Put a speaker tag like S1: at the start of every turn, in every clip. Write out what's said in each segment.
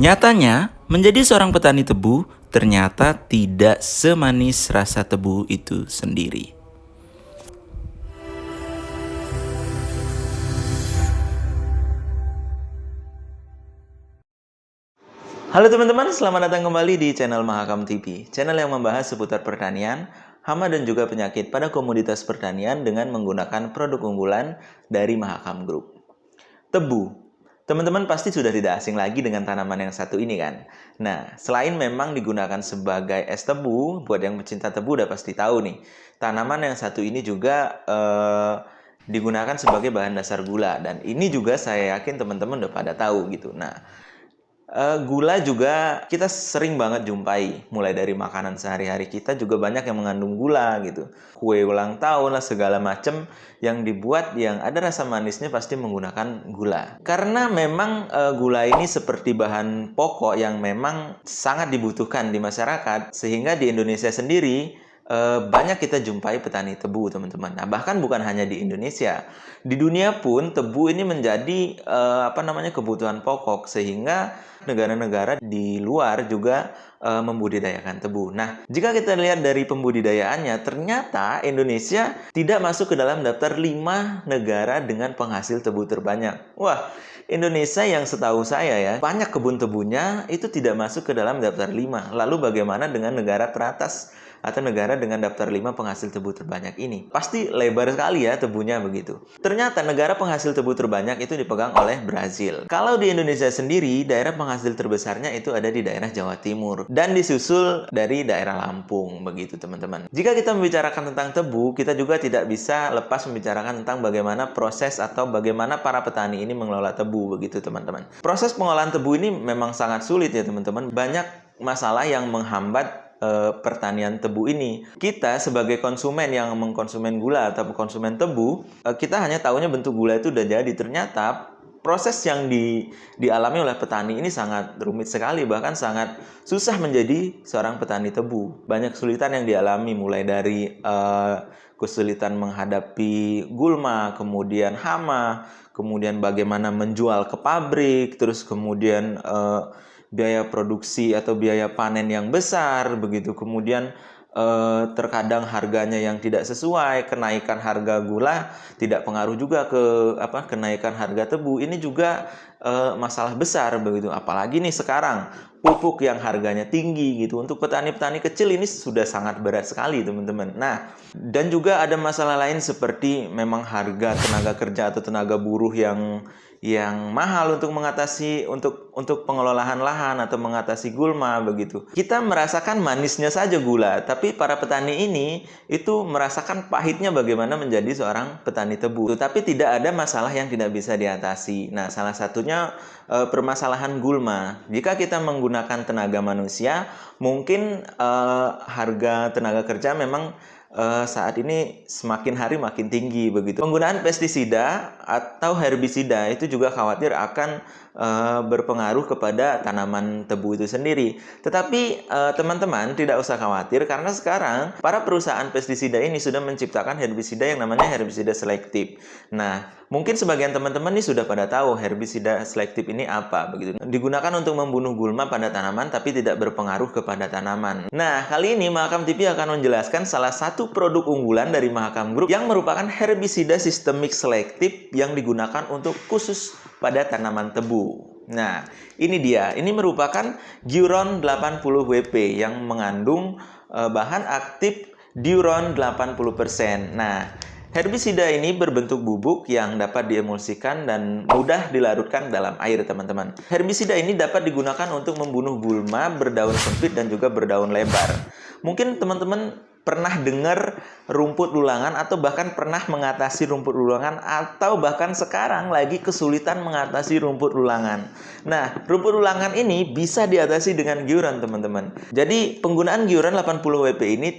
S1: Nyatanya, menjadi seorang petani tebu ternyata tidak semanis rasa tebu itu sendiri. Halo teman-teman, selamat datang kembali di channel Mahakam TV, channel yang membahas seputar pertanian, hama dan juga penyakit pada komoditas pertanian dengan menggunakan produk unggulan dari Mahakam Group. Tebu. Teman-teman pasti sudah tidak asing lagi dengan tanaman yang satu ini kan? Nah, selain memang digunakan sebagai es tebu, buat yang pecinta tebu udah pasti tahu nih, tanaman yang satu ini juga digunakan sebagai bahan dasar gula. Dan ini juga saya yakin teman-teman udah pada tahu gitu. Nah, gula juga kita sering banget jumpai, mulai dari makanan sehari-hari kita juga banyak yang mengandung gula gitu. Kue ulang tahun lah segala macam yang dibuat yang ada rasa manisnya pasti menggunakan gula. Karena memang gula ini seperti bahan pokok yang memang sangat dibutuhkan di masyarakat, sehingga di Indonesia sendiri banyak kita jumpai petani tebu, teman-teman. Nah, bahkan bukan hanya di Indonesia. Di dunia pun tebu ini menjadi kebutuhan pokok, sehingga negara-negara di luar juga membudidayakan tebu. Nah, jika kita lihat dari pembudidayaannya, ternyata Indonesia tidak masuk ke dalam daftar 5 negara dengan penghasil tebu terbanyak. Wah, Indonesia yang setahu saya ya, banyak kebun tebunya itu tidak masuk ke dalam daftar 5. Lalu bagaimana dengan negara teratas atau negara dengan daftar 5 penghasil tebu terbanyak ini? Pasti lebar sekali ya tebunya begitu. Ternyata negara penghasil tebu terbanyak itu dipegang oleh Brazil. Kalau di Indonesia sendiri, daerah penghasil terbesarnya itu ada di daerah Jawa Timur dan disusul dari daerah Lampung begitu teman-teman. Jika kita membicarakan tentang tebu, kita juga tidak bisa lepas membicarakan tentang bagaimana proses atau bagaimana para petani ini mengelola tebu begitu teman-teman. Proses pengolahan tebu ini memang sangat sulit ya teman-teman. Banyak masalah yang menghambat pertanian tebu ini. Kita sebagai konsumen yang mengkonsumen gula atau konsumen tebu, kita hanya tahunya bentuk gula itu udah jadi. Ternyata proses yang dialami oleh petani ini sangat rumit sekali, bahkan sangat susah menjadi seorang petani tebu. Banyak kesulitan yang dialami, mulai dari kesulitan menghadapi gulma, kemudian hama, kemudian bagaimana menjual ke pabrik, terus kemudian biaya produksi atau biaya panen yang besar begitu, kemudian terkadang harganya yang tidak sesuai, kenaikan harga gula tidak pengaruh juga ke kenaikan harga tebu. Ini juga masalah besar begitu, apalagi nih sekarang pupuk yang harganya tinggi gitu. Untuk petani-petani kecil ini sudah sangat berat sekali teman-teman. Nah, dan juga ada masalah lain seperti memang harga tenaga kerja atau tenaga buruh yang mahal untuk mengatasi untuk pengelolaan lahan atau mengatasi gulma begitu. Kita merasakan manisnya saja gula, tapi para petani ini itu merasakan pahitnya bagaimana menjadi seorang petani tebu. Tapi tidak ada masalah yang tidak bisa diatasi. Nah, salah satunya permasalahan gulma. Jika kita menggunakan tenaga manusia, mungkin harga tenaga kerja memang saat ini semakin hari makin tinggi begitu. Penggunaan pestisida atau herbisida itu juga khawatir akan berpengaruh kepada tanaman tebu itu sendiri. Tetapi teman-teman tidak usah khawatir, karena sekarang para perusahaan pestisida ini sudah menciptakan herbisida yang namanya herbisida selektif. Nah, mungkin sebagian teman-teman ini sudah pada tahu herbisida selektif ini apa begitu. Digunakan untuk membunuh gulma pada tanaman tapi tidak berpengaruh kepada tanaman. Nah, kali ini Mahakam TV akan menjelaskan salah satu produk unggulan dari Mahakam Group yang merupakan herbisida sistemik selektif yang digunakan untuk khusus pada tanaman tebu. Nah, ini dia. Ini merupakan Duron 80 WP yang mengandung bahan aktif Duron 80%. Nah, herbisida ini berbentuk bubuk yang dapat diemulsikan dan mudah dilarutkan dalam air, teman-teman. Herbisida ini dapat digunakan untuk membunuh gulma berdaun sempit dan juga berdaun lebar. Mungkin teman-teman pernah dengar rumput lulangan atau bahkan pernah mengatasi rumput lulangan atau bahkan sekarang lagi kesulitan mengatasi rumput lulangan. Nah, rumput lulangan ini bisa diatasi dengan Duron, teman-teman. Jadi, penggunaan Duron 80 WP ini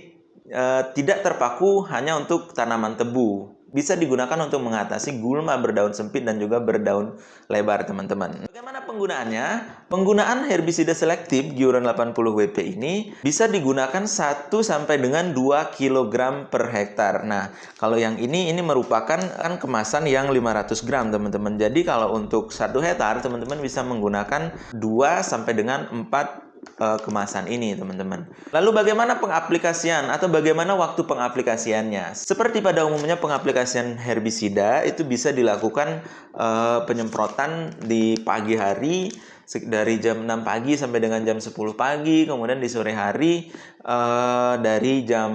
S1: tidak terpaku hanya untuk tanaman tebu. bisa digunakan untuk mengatasi gulma berdaun sempit dan juga berdaun lebar, teman-teman. Bagaimana penggunaannya? Penggunaan herbisida selektif Giuron 80 WP ini bisa digunakan 1 sampai dengan 2 kg per hektar. Nah, kalau yang ini merupakan kemasan yang 500 gram, teman-teman. Jadi kalau untuk 1 hektar, teman-teman bisa menggunakan 2 sampai dengan 4 kemasan ini, teman-teman. Lalu bagaimana pengaplikasian atau bagaimana waktu pengaplikasiannya? Seperti pada umumnya pengaplikasian herbisida itu bisa dilakukan penyemprotan di pagi hari dari jam 6 pagi sampai dengan jam 10 pagi, kemudian di sore hari dari jam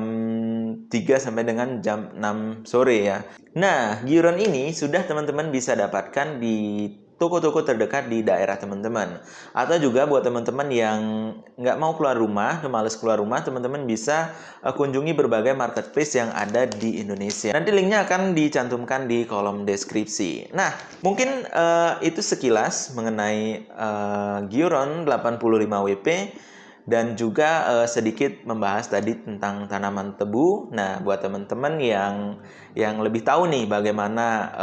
S1: 3 sampai dengan jam 6 sore ya. Nah, Giuron ini sudah teman-teman bisa dapatkan di toko-toko terdekat di daerah teman-teman. Atau juga buat teman-teman yang nggak mau keluar rumah, males keluar rumah, teman-teman bisa kunjungi berbagai marketplace yang ada di Indonesia. Nanti linknya akan dicantumkan di kolom deskripsi. Nah, mungkin itu sekilas mengenai Giuron 85 WP. Dan juga sedikit membahas tadi tentang tanaman tebu. Nah, buat teman-teman yang lebih tahu nih bagaimana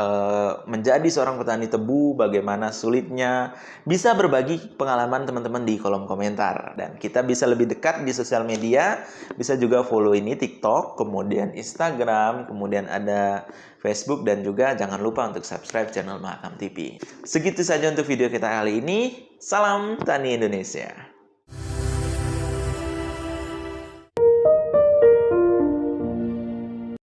S1: menjadi seorang petani tebu, bagaimana sulitnya, bisa berbagi pengalaman teman-teman di kolom komentar. Dan kita bisa lebih dekat di sosial media, bisa juga follow ini TikTok, kemudian Instagram, kemudian ada Facebook, dan juga jangan lupa untuk subscribe channel Mahakam TV. Segitu saja untuk video kita kali ini. Salam Tani Indonesia.